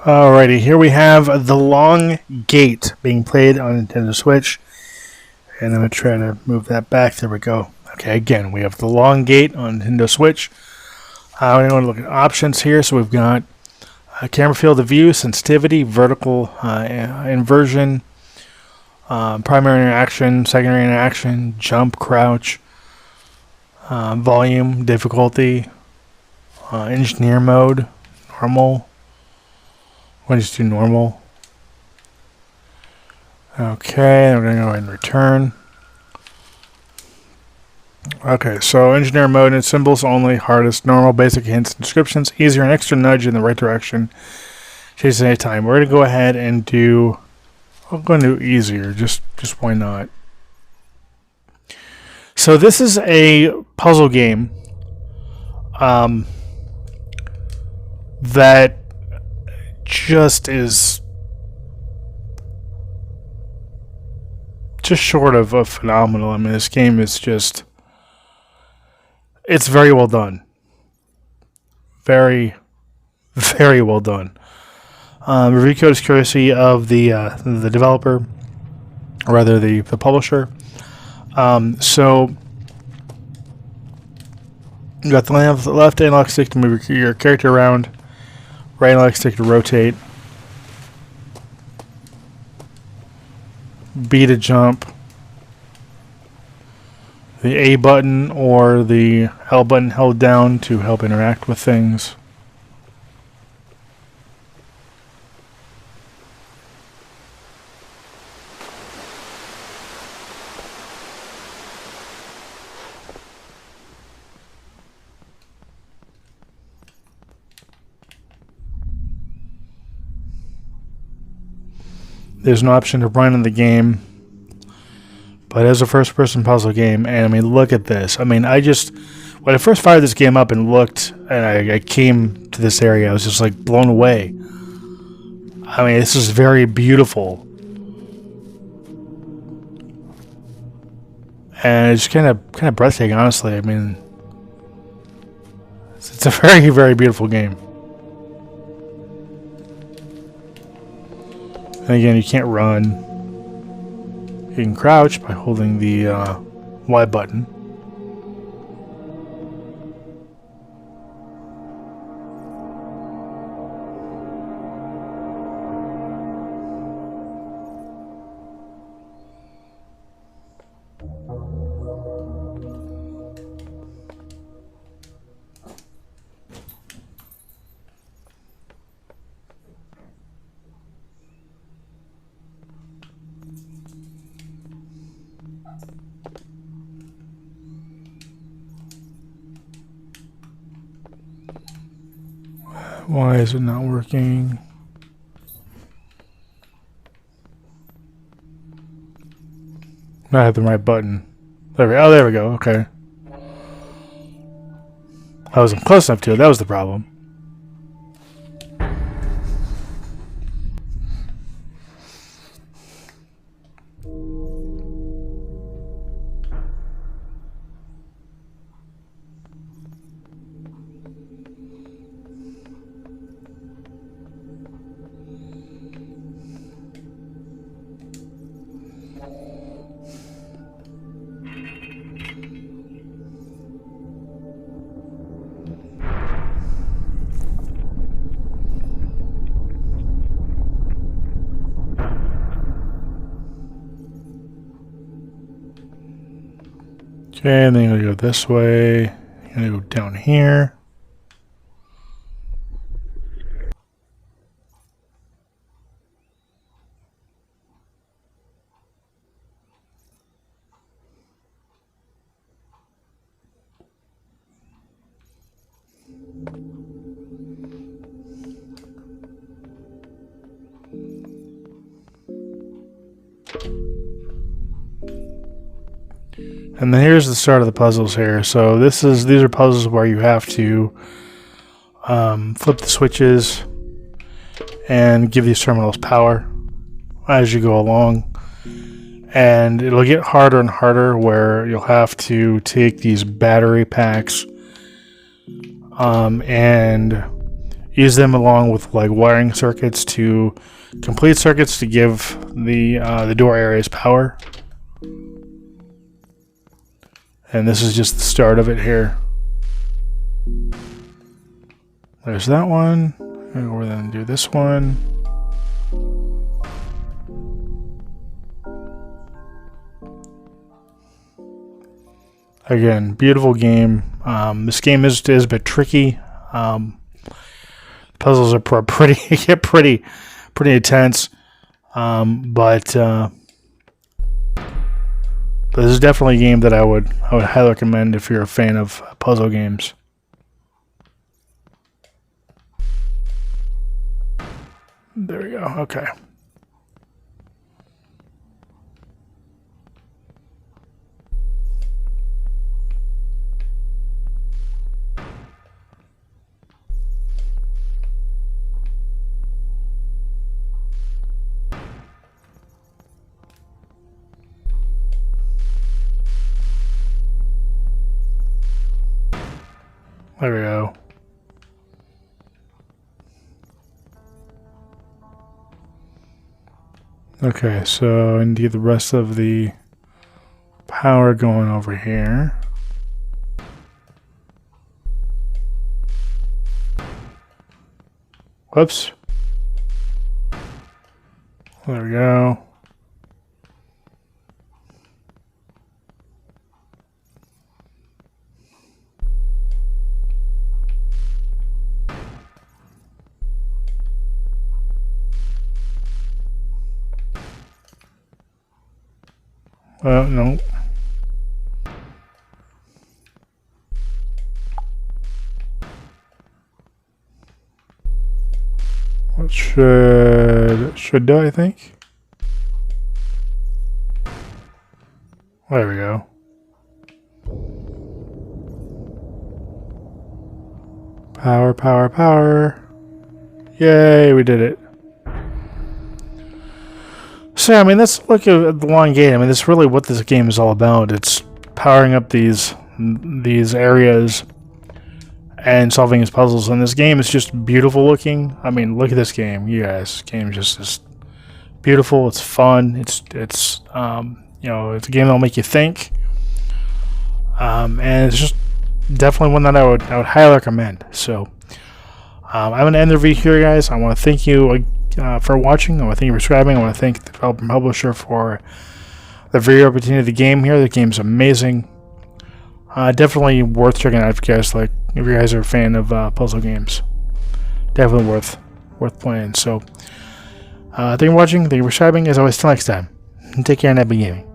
Alrighty, here we have The Long Gate being played on Nintendo Switch. And I'm going to try to move that back. There we go. Okay, again, we have The Long Gate on Nintendo Switch. We're going to look at options here. So we've got camera field of view, sensitivity, vertical inversion, primary interaction, secondary interaction, jump, crouch, volume, difficulty, engineer mode, normal. We'll just do normal. Okay, we're going to go ahead and return. Okay, so engineer mode and symbols only, hardest, normal, basic hints and descriptions, easier and extra nudge in the right direction. Chase any time. We're going to go ahead and do, I'm going to do easier, just why not. So this is a puzzle game that just is just short of phenomenal. I mean, this game is just, it's very well done. Very, very well done. Review code is courtesy of the developer, or rather the publisher. So you got the left analog stick to move your character around, right analog stick to rotate, B to jump, the A button or the L button held down to help interact with things. There's an option to run in the game, but as a first-person puzzle game, and I mean, look at this. I mean, when I first fired this game up and looked, and I came to this area, I was just like blown away. I mean, this is very beautiful, and it's kind of breathtaking, honestly. I mean, it's a very, very beautiful game. And again, you can't run. You can crouch by holding the Y button. Why is it not working? I have the right button. There we go. Okay. I wasn't close enough to it. That was the problem. Okay, and then you're going to go this way. You're going to go down here. And then here's the start of the puzzles here. So these are puzzles where you have to flip the switches and give these terminals power as you go along. And it'll get harder and harder where you'll have to take these battery packs and use them along with like wiring circuits to complete circuits to give the door areas power. And this is just the start of it here. There's that one. And we're going to do this one. Again, beautiful game. This game is a bit tricky. Puzzles are pretty intense. But this is definitely a game that I would highly recommend if you're a fan of puzzle games. There we go. Okay. There we go. Okay, so I need to get the rest of the power going over here. Whoops. There we go. No. What should do, I think? There we go. Power, power, power. Yay, we did it. So, I mean, let's look at the long game. I mean, that's really what this game is all about. It's powering up these areas and solving these puzzles. And this game is just beautiful looking. I mean, look at this game, you guys. This game is just beautiful. It's fun. It's you know, it's a game that'll make you think. And it's just definitely one that I would highly recommend. So, I'm going to end the video here, guys. I want to thank you for watching. I want to thank you for subscribing. I want to thank the developer and publisher for the video opportunity of the game here. The game's amazing. Definitely worth checking out if you guys are a fan of puzzle games. Definitely worth playing. So, thank you for watching. Thank you for subscribing. As always, till next time. Take care and happy gaming.